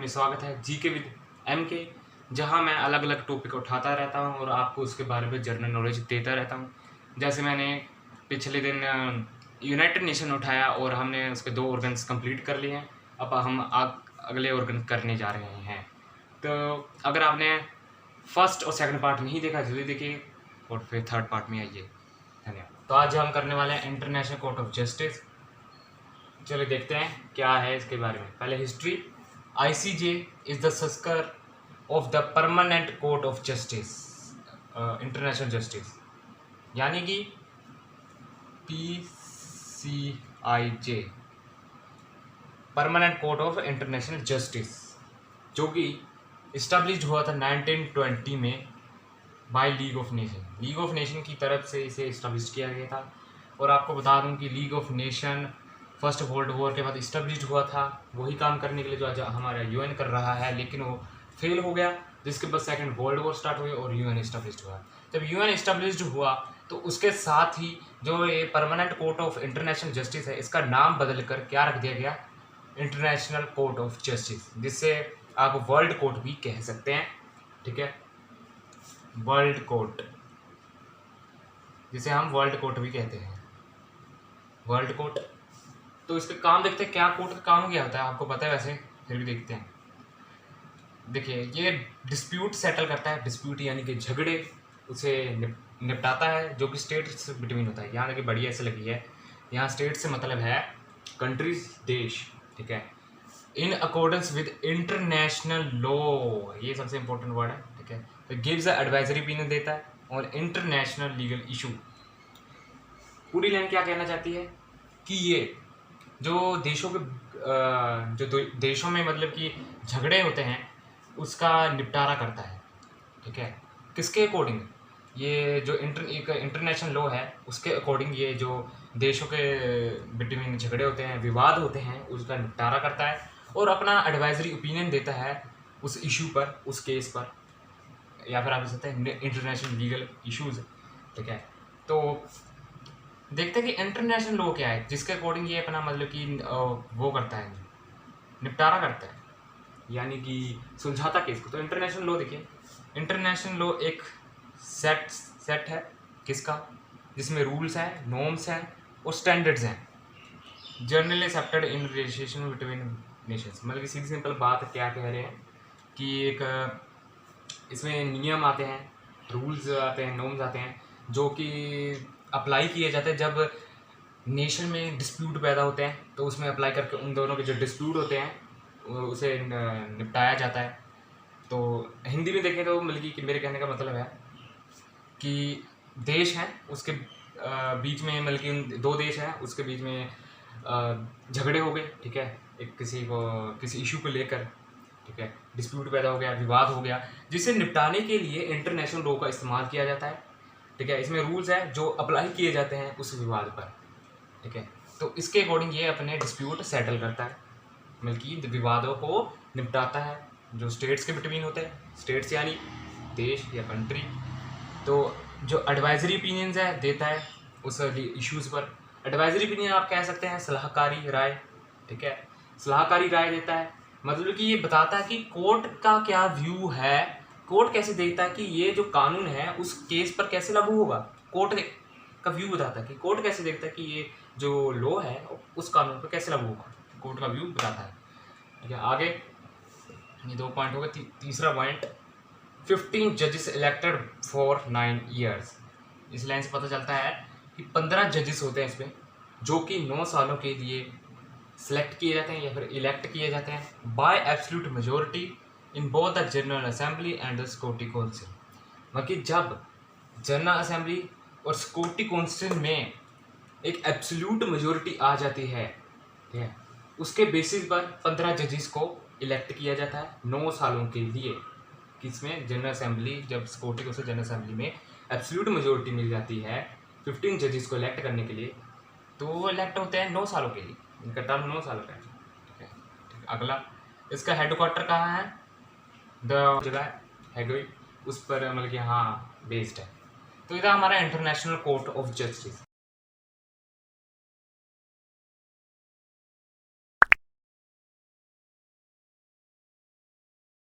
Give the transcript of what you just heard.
में स्वागत है जीके विद एम के, जहाँ मैं अलग अलग टॉपिक उठाता रहता हूँ और आपको उसके बारे में जनरल नॉलेज देता रहता हूँ। जैसे मैंने पिछले दिन यूनाइटेड नेशन उठाया और हमने उसके 2 ऑर्गन्स कंप्लीट कर लिए हैं। अब हम अगले ऑर्गन करने जा रहे हैं। तो अगर आपने फर्स्ट और सेकंड पार्ट नहीं देखा जल्दी देखिए और फिर थर्ड पार्ट में आइए। धन्यवाद। तो आज हम करने वाले हैं इंटरनेशनल कोर्ट ऑफ जस्टिस। चलिए देखते हैं क्या है इसके बारे में। पहले history. ICJ is the successor of the permanent court of justice, international justice, यानी कि PCIJ, permanent court of international justice, जो कि इस्टेब्लिश हुआ था 1920 में by league of nation. League of nation की तरफ से इसे इस्टेब्लिश किया गया था। और आपको बता दूं कि league of nation first world war के बाद इस्टेब्लिश हुआ था वही काम करने के लिए जो आज हमारा UN कर रहा है, लेकिन वो फेल हो गया, जिसके बाद सेकंड वर्ल्ड वॉर स्टार्ट हुई और UN इस्टेब्लिश हुआ। जब UN इस्टेब्लिश हुआ तो उसके साथ ही जो ये permanent court of international justice है, इसका नाम बदल कर क्या रख दिया गया, इंटरनेशनल कोर्ट ऑफ जस्टिस, जिससे आप वर्ल्ड कोर्ट भी कह सकते हैं। ठीक है, वर्ल्ड कोर्ट, जिसे हम वर्ल्ड कोर्ट भी कहते हैं, वर्ल्ड कोर्ट। तो इसके काम देखते हैं, क्या कोर्ट का काम क्या होता है, आपको पता है वैसे, फिर भी देखते हैं। देखिए, ये डिस्प्यूट सेटल करता है, डिस्प्यूट यानी कि झगड़े, उसे निपटाता है, जो कि स्टेट्स बिटवीन होता है। यहाँ देखिए बड़ी ऐसे लगी है, यहाँ स्टेट से मतलब है कंट्रीज, देश। ठीक है, in accordance with international law, ये सबसे इंपॉर्टेंट वर्ड है। ठीक है, तो गिव्स एडवाइजरी ओपिनियन देता है और इंटरनेशनल लीगल इशू। पूरी लाइन क्या कहना चाहती है कि ये जो देशों के देशों में मतलब कि झगड़े होते हैं उसका निपटारा करता है। ठीक है, किसके अकॉर्डिंग, ये जो इंटरनेशनल लॉ है उसके अकॉर्डिंग ये जो देशों के बिटवीन झगड़े होते हैं, विवाद होते हैं, उसका निपटारा करता है और अपना एडवाइजरी ओपिनियन देता है उस इशू पर, उस केस पर, या फिर आप कह सकते हैं इंटरनेशनल लीगल इशूज़। ठीक है, तो देखते हैं कि इंटरनेशनल लॉ क्या है, जिसके अकॉर्डिंग ये अपना मतलब कि वो करता है, निपटारा करता है, यानी कि सुलझाता केस को। तो इंटरनेशनल लॉ देखिए, इंटरनेशनल लॉ एक सेट है किसका, जिसमें रूल्स हैं, नॉर्म्स हैं और स्टैंडर्ड्स हैं, generally accepted in relation between Nations. मतलब कि सीधी सिंपल बात क्या कह रहे हैं कि एक इसमें नियम आते हैं, रूल्स आते हैं, नॉर्म्स आते हैं, जो कि अप्लाई किए जाते हैं जब नेशन में डिस्प्यूट पैदा होते हैं, तो उसमें अप्लाई करके उन दोनों के जो डिस्प्यूट होते हैं उसे निपटाया जाता है। तो हिंदी में देखें तो मतलब कि मेरे कहने का मतलब है कि देश हैं, उसके बीच में मतलब कि 2 देश हैं, उसके बीच में झगड़े हो गए। ठीक है, एक किसी इशू को लेकर, ठीक है, डिस्प्यूट पैदा हो गया, विवाद हो गया, जिसे निपटाने के लिए इंटरनेशनल लॉ का इस्तेमाल किया जाता है। ठीक है, इसमें रूल्स हैं जो अप्लाई किए जाते हैं उस विवाद पर। ठीक है, तो इसके अकॉर्डिंग ये अपने डिस्प्यूट सेटल करता है, मतलब कि विवादों को निपटाता है जो स्टेट्स के बिटवीन होते हैं, स्टेट्स यानी देश या कंट्री। तो जो एडवाइजरी ओपिनियंस है देता है उस इश्यूज़ पर। एडवाइजरी ओपिनियन आप कह सकते हैं सलाहकारी राय। ठीक है, सलाहकारी राय देता है, मतलब कि ये बताता है कि कोर्ट का क्या व्यू है, कोर्ट कैसे देखता है कि ये जो कानून है उस केस पर कैसे लागू होगा। कोर्ट का व्यू बताता है कि कोर्ट कैसे देखता है कि ये जो लॉ है उस कानून पर कैसे लागू होगा, कोर्ट का व्यू बताता है। ठीक है, आगे ये 2 पॉइंट हो गए। तीसरा पॉइंट, 15 जजेस इलेक्टेड फॉर 9 ईयर्स। इस लाइन से पता चलता है कि 15 जजेस होते हैं इसमें, जो कि 9 सालों के लिए सेलेक्ट किए जाते हैं या फिर इलेक्ट किए जाते हैं by absolute majority in both the general assembly and the Scotty council. मतलब कि जब जनरल असेंबली और स्कॉटी काउंसिल में एक एब्सोल्यूट मेजोरिटी आ जाती है, ठीक है, उसके बेसिस पर 15 जजेस को इलेक्ट किया जाता है 9 सालों के लिए। किसमें, जनरल असेंबली, जब स्कॉटी काउंसिल जनरल असेंबली में एब्सोल्यूट मेजोरिटी मिल जाती है 15 जजेस को इलेक्ट करने के लिए, तो वो इलेक्ट होते हैं 9 सालों के लिए, इनका टर्म 9 सालों का है। ठीक है, अगला, इसका हेडक्वार्टर कहाँ है, द जगह हैगोई, उस पर मतलब कि हाँ बेस्ड है। तो इधर हमारा इंटरनेशनल कोर्ट ऑफ जस्टिस।